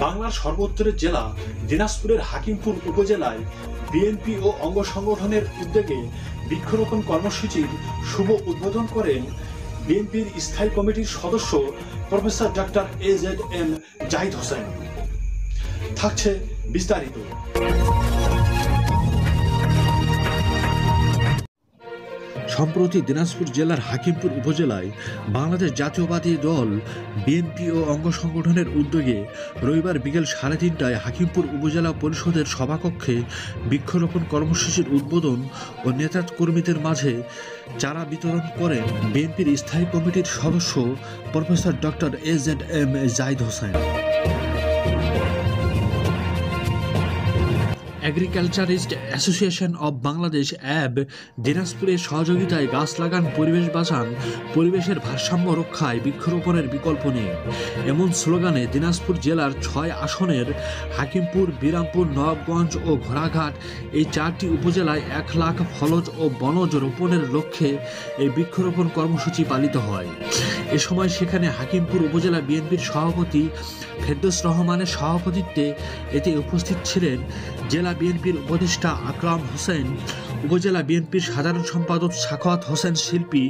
বাংলার সর্বোত্তরের জেলা দিনাজপুরের হাকিমপুর উপজেলায় বিএনপি ও অঙ্গ সংগঠনের উদ্যোগে বৃক্ষরোপণ কর্মসূচির শুভ উদ্বোধন করেন বিএনপির স্থায়ী কমিটির সদস্য professor doctor AZM Zahid Hossain. থাকছে বিস্তারিত। সম্প্রতি দিনাজপুর জেলার হাকিমপুর উপজেলায় বাংলাদেশ জাতীয়বাদী দল বিএনপি ও অঙ্গ সংগঠনের উদ্যোগে রবিবার বিকেল 3:30টায় হাকিমপুর উপজেলা পরিষদের সভাকক্ষে বৃক্ষরোপণ কর্মসূচির উদ্বোধন ও নেতাকর্মীদের মাঝে চারা বিতরণ করেন বিএনপির স্থায়ী কমিটির সদস্য professor doctor AZM Zahid Hossain. Agriculturist association of Bangladesh AB দিনাজপুরের সহযোগিতায় গাছ লাগান, পরিবেশ বাঁচান, পরিবেশের ভারসাম্য রক্ষায় বৃক্ষরোপণের বিকল্প নেই এমন স্লোগানে দিনাজপুর জেলার 6 আসনের হাকিমপুর, বিরামপুর, নবাবগঞ্জ ও ঘোড়াঘাট এই 4টি উপজেলায় 1 লাখ ফলজ ও বনজ রোপণের লক্ষ্যে এই বৃক্ষরোপণ কর্মসূচি পালিত হয়। এ সময় সেখানে হাকিমপুর উপজেলা বিএনপির সভাপতি ফেরদৌস রহমানের সভাপতিত্বে এতে উপস্থিত ছিলেন জেলা বিএনপির উপদেষ্টা আকরাম হোসেন, উপজেলা বিএনপির সাধারণ সম্পাদক সাখাওয়াত হোসেন শিল্পী।